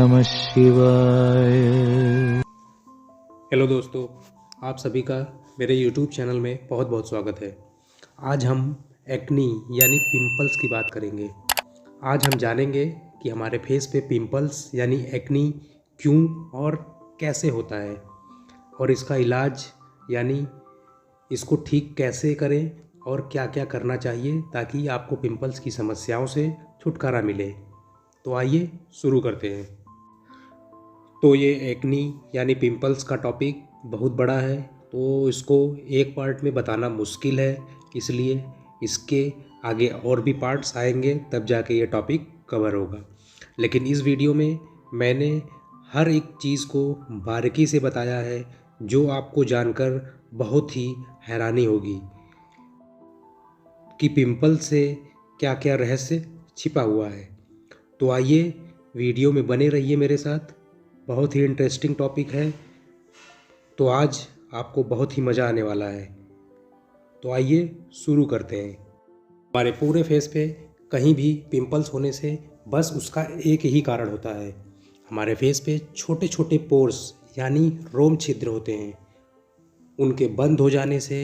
नमः शिवाय। हेलो दोस्तों, आप सभी का मेरे YouTube चैनल में बहुत बहुत स्वागत है। आज हम एक्नी यानी पिंपल्स की बात करेंगे। आज हम जानेंगे कि हमारे फेस पे पिंपल्स यानी एक्नी क्यों और कैसे होता है, और इसका इलाज यानी इसको ठीक कैसे करें और क्या क्या करना चाहिए ताकि आपको पिंपल्स की समस्याओं से छुटकारा मिले। तो आइए शुरू करते हैं। तो ये एक्नी यानी पिंपल्स का टॉपिक बहुत बड़ा है, तो इसको एक पार्ट में बताना मुश्किल है, इसलिए इसके आगे और भी पार्ट्स आएंगे तब जाके ये टॉपिक कवर होगा। लेकिन इस वीडियो में मैंने हर एक चीज़ को बारीकी से बताया है, जो आपको जानकर बहुत ही हैरानी होगी कि पिंपल से क्या क्या रहस्य छिपा हुआ है। तो आइए वीडियो में बने रहिए मेरे साथ, बहुत ही इंटरेस्टिंग टॉपिक है, तो आज आपको बहुत ही मज़ा आने वाला है। तो आइए शुरू करते हैं। हमारे पूरे फेस पे कहीं भी पिंपल्स होने से बस उसका एक ही कारण होता है। हमारे फेस पे छोटे छोटे पोर्स यानी रोम छिद्र होते हैं, उनके बंद हो जाने से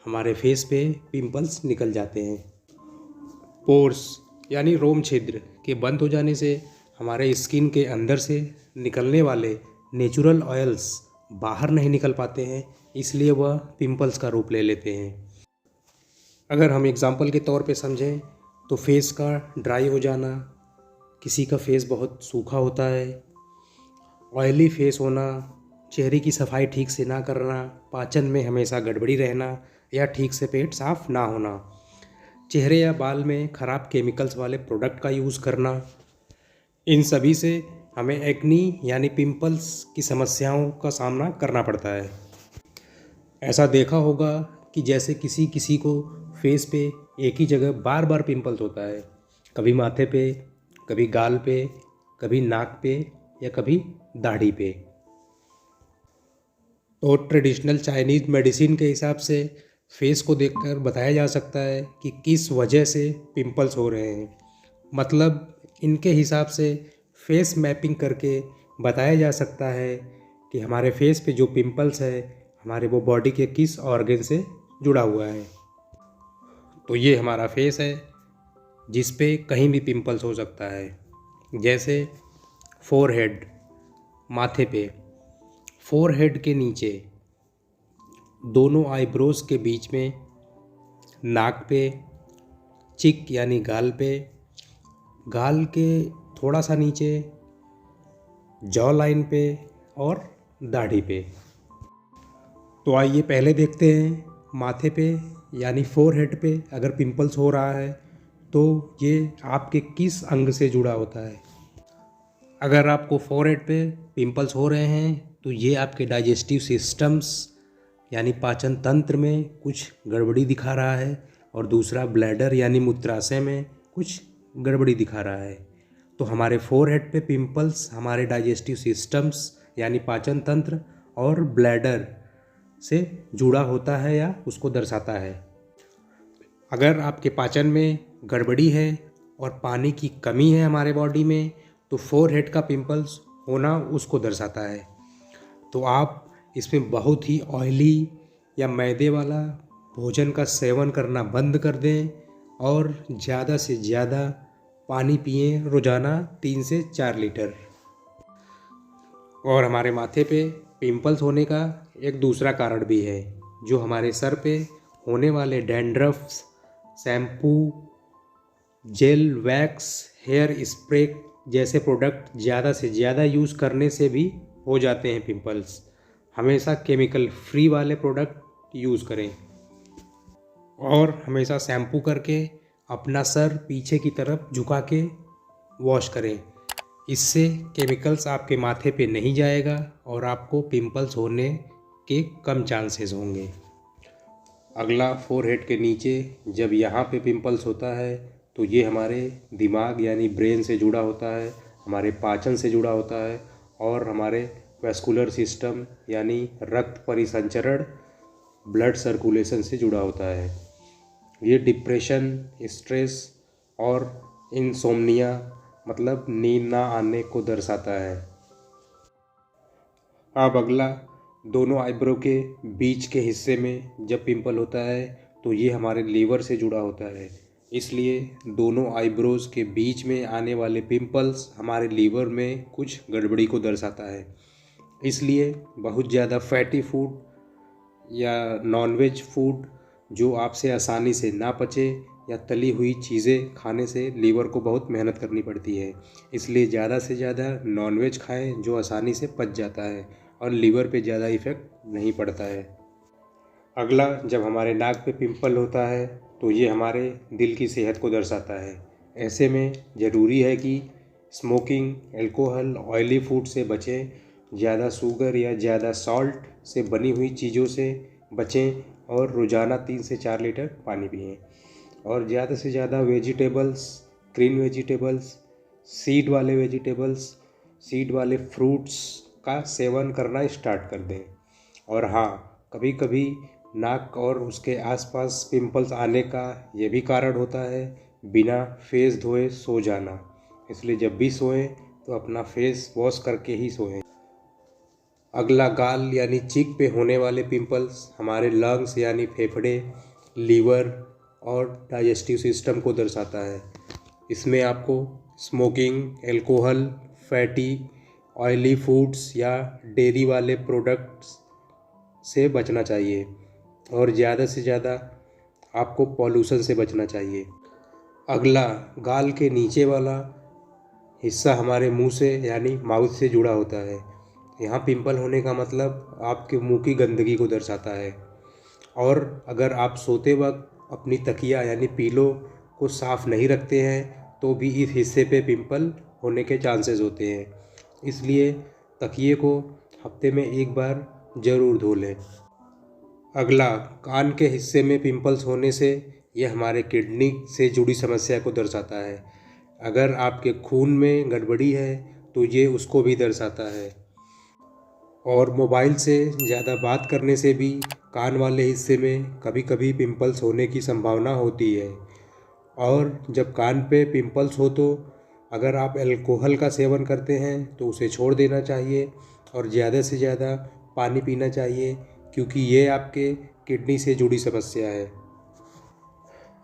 हमारे फेस पे पिंपल्स निकल जाते हैं। पोर्स यानी रोम छिद्र के बंद हो जाने से हमारे स्किन के अंदर से निकलने वाले नेचुरल ऑयल्स बाहर नहीं निकल पाते हैं, इसलिए वह पिंपल्स का रूप ले लेते हैं। अगर हम एग्जांपल के तौर पे समझें तो फेस का ड्राई हो जाना, किसी का फेस बहुत सूखा होता है, ऑयली फेस होना, चेहरे की सफाई ठीक से ना करना, पाचन में हमेशा गड़बड़ी रहना या ठीक से पेट साफ ना होना, चेहरे या बाल में ख़राब केमिकल्स वाले प्रोडक्ट का यूज़ करना, इन सभी से हमें एक्नी यानी पिंपल्स की समस्याओं का सामना करना पड़ता है। ऐसा देखा होगा कि जैसे किसी किसी को फेस पे एक ही जगह बार बार पिंपल्स होता है, कभी माथे पे, कभी गाल पे, कभी नाक पे या कभी दाढ़ी पे। तो ट्रेडिशनल चाइनीज़ मेडिसिन के हिसाब से फेस को देखकर बताया जा सकता है कि किस वजह से पिंपल्स हो रहे हैं। मतलब इनके हिसाब से फेस मैपिंग करके बताया जा सकता है कि हमारे फेस पे जो पिंपल्स है हमारे वो बॉडी के किस ऑर्गन से जुड़ा हुआ है। तो ये हमारा फेस है जिस पे कहीं भी पिंपल्स हो सकता है, जैसे फोरहेड, माथे पे, फोरहेड के नीचे, दोनों आईब्रोज के बीच में, नाक पे, चिक यानी गाल पे, गाल के थोड़ा सा नीचे, जॉ लाइन पे और दाढ़ी पे। तो आइए पहले देखते हैं माथे पे यानी फोरहेड पे अगर पिंपल्स हो रहा है तो ये आपके किस अंग से जुड़ा होता है। अगर आपको फोरहेड पे पिंपल्स हो रहे हैं तो ये आपके डाइजेस्टिव सिस्टम्स यानी पाचन तंत्र में कुछ गड़बड़ी दिखा रहा है, और दूसरा ब्लैडर यानी मूत्राशय में कुछ गड़बड़ी दिखा रहा है। तो हमारे फोरहेड पे पिंपल्स हमारे डाइजेस्टिव सिस्टम्स यानी पाचन तंत्र और ब्लैडर से जुड़ा होता है या उसको दर्शाता है। अगर आपके पाचन में गड़बड़ी है और पानी की कमी है हमारे बॉडी में, तो फोरहेड का पिंपल्स होना उसको दर्शाता है। तो आप इसमें बहुत ही ऑयली या मैदे वाला भोजन का सेवन करना बंद कर दें और ज़्यादा से ज़्यादा पानी पिएं, रोज़ाना 3 से 4 लीटर। और हमारे माथे पे पिंपल्स होने का एक दूसरा कारण भी है, जो हमारे सर पे होने वाले dandruffs, shampoo, gel, wax, hair spray जैसे प्रोडक्ट ज़्यादा से ज़्यादा यूज़ करने से भी हो जाते हैं पिंपल्स। हमेशा केमिकल फ्री वाले प्रोडक्ट यूज़ करें और हमेशा शैम्पू करके अपना सर पीछे की तरफ झुका के वॉश करें। इससे केमिकल्स आपके माथे पे नहीं जाएगा और आपको पिंपल्स होने के कम चांसेस होंगे। अगला फोरहेड के नीचे जब यहाँ पे पिंपल्स होता है तो ये हमारे दिमाग यानी ब्रेन से जुड़ा होता है, हमारे पाचन से जुड़ा होता है और हमारे वैस्कुलर सिस्टम यानी रक्त परिसंचरण, ब्लड सर्कुलेशन से जुड़ा होता है। ये डिप्रेशन, स्ट्रेस और इंसोम्निया मतलब नींद ना आने को दर्शाता है। अब अगला, दोनों आईब्रो के बीच के हिस्से में जब पिंपल होता है तो ये हमारे लीवर से जुड़ा होता है, इसलिए दोनों आईब्रोज़ के बीच में आने वाले पिंपल्स हमारे लीवर में कुछ गड़बड़ी को दर्शाता है। इसलिए बहुत ज़्यादा फैटी फूड या नॉनवेज फूड जो आपसे आसानी से ना पचे या तली हुई चीज़ें खाने से लीवर को बहुत मेहनत करनी पड़ती है, इसलिए ज़्यादा से ज़्यादा नॉनवेज खाएं जो आसानी से पच जाता है और लीवर पे ज़्यादा इफ़ेक्ट नहीं पड़ता है। अगला, जब हमारे नाक पे पिंपल होता है तो ये हमारे दिल की सेहत को दर्शाता है। ऐसे में ज़रूरी है कि स्मोकिंग, अल्कोहल, ऑयली फूड से बचें, ज़्यादा शुगर या ज़्यादा सॉल्ट से बनी हुई चीज़ों से बचें और रोज़ाना 3 से 4 लीटर पानी पिएं। और ज़्यादा से ज़्यादा वेजिटेबल्स, ग्रीन वेजिटेबल्स, सीड वाले वेजिटेबल्स, सीड वाले फ्रूट्स का सेवन करना स्टार्ट कर दें। और हाँ, कभी कभी नाक और उसके आसपास पिंपल्स आने का ये भी कारण होता है बिना फेस धोए सो जाना, इसलिए जब भी सोएं तो अपना फेस वॉश करके ही सोएं। अगला, गाल यानी चीक पे होने वाले पिंपल्स हमारे लंग्स यानी फेफड़े, लीवर और डाइजेस्टिव सिस्टम को दर्शाता है। इसमें आपको smoking, alcohol, fatty, oily foods या डेयरी वाले प्रोडक्ट्स से बचना चाहिए और ज़्यादा से ज़्यादा आपको पॉल्यूशन से बचना चाहिए। अगला, गाल के नीचे वाला हिस्सा हमारे मुंह से यानी माउथ से जुड़ा होता है। यहाँ पिंपल होने का मतलब आपके मुंह की गंदगी को दर्शाता है। और अगर आप सोते वक्त अपनी तकिया यानी पीलो को साफ़ नहीं रखते हैं तो भी इस हिस्से पे पिंपल होने के चांसेस होते हैं, इसलिए तकिए को हफ्ते में एक बार ज़रूर धो लें। अगला, कान के हिस्से में पिंपल्स होने से यह हमारे किडनी से जुड़ी समस्या को दर्शाता है। अगर आपके खून में गड़बड़ी है तो ये उसको भी दर्शाता है। और मोबाइल से ज़्यादा बात करने से भी कान वाले हिस्से में कभी कभी पिंपल्स होने की संभावना होती है। और जब कान पे पिंपल्स हो तो अगर आप अल्कोहल का सेवन करते हैं तो उसे छोड़ देना चाहिए और ज़्यादा से ज़्यादा पानी पीना चाहिए, क्योंकि ये आपके किडनी से जुड़ी समस्या है।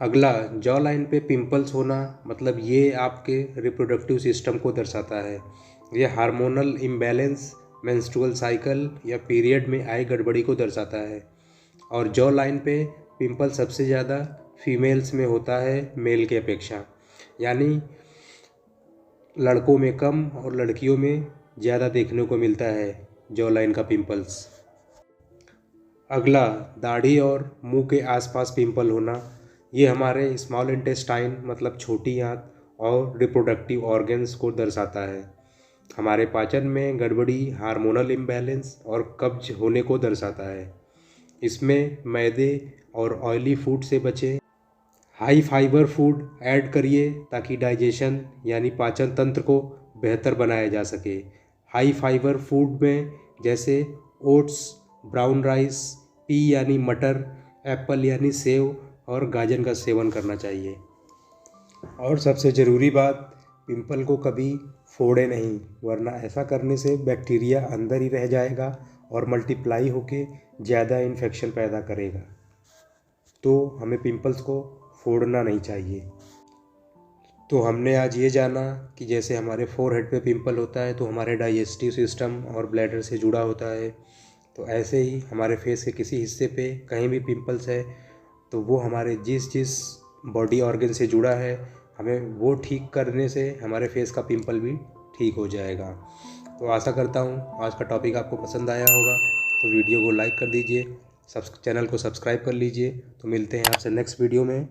अगला, जॉ लाइन पे पिंपल्स होना मतलब ये आपके रिप्रोडक्टिव सिस्टम को दर्शाता है। यह हार्मोनल इम्बैलेंस, मेंस्ट्रुअल साइकिल या पीरियड में आई गड़बड़ी को दर्शाता है। और जॉ लाइन पे पिंपल सबसे ज़्यादा फीमेल्स में होता है मेल के अपेक्षा, यानी लड़कों में कम और लड़कियों में ज़्यादा देखने को मिलता है जॉ लाइन का पिंपल्स। अगला, दाढ़ी और मुंह के आसपास पिंपल होना, ये हमारे स्मॉल इंटेस्टाइन मतलब छोटी आंत और रिप्रोडक्टिव ऑर्गन्स को दर्शाता है। हमारे पाचन में गड़बड़ी, हार्मोनल इम्बैलेंस और कब्ज होने को दर्शाता है। इसमें मैदे और ऑयली फूड से बचें। हाई फाइबर फूड ऐड करिए ताकि डाइजेशन यानी पाचन तंत्र को बेहतर बनाया जा सके। हाई फाइबर फूड में जैसे ओट्स, ब्राउन राइस, पी यानी मटर, एप्पल यानी सेव और गाजर का सेवन करना चाहिए। और सबसे ज़रूरी बात, पिंपल को कभी फोड़े नहीं, वरना ऐसा करने से बैक्टीरिया अंदर ही रह जाएगा और मल्टीप्लाई होके ज़्यादा इन्फेक्शन पैदा करेगा। तो हमें पिंपल्स को फोड़ना नहीं चाहिए। तो हमने आज ये जाना कि जैसे हमारे फोरहेड पे पिंपल होता है तो हमारे डाइजेस्टिव सिस्टम और ब्लैडर से जुड़ा होता है, तो ऐसे ही हमारे फेस के किसी हिस्से पे कहीं भी पिंपल्स है तो वो हमारे जिस बॉडी ऑर्गन से जुड़ा है, हमें वो ठीक करने से हमारे फेस का पिंपल भी ठीक हो जाएगा। तो आशा करता हूँ आज का टॉपिक आपको पसंद आया होगा, तो वीडियो को लाइक कर दीजिए, चैनल को सब्सक्राइब कर लीजिए। तो मिलते हैं आपसे नेक्स्ट वीडियो में।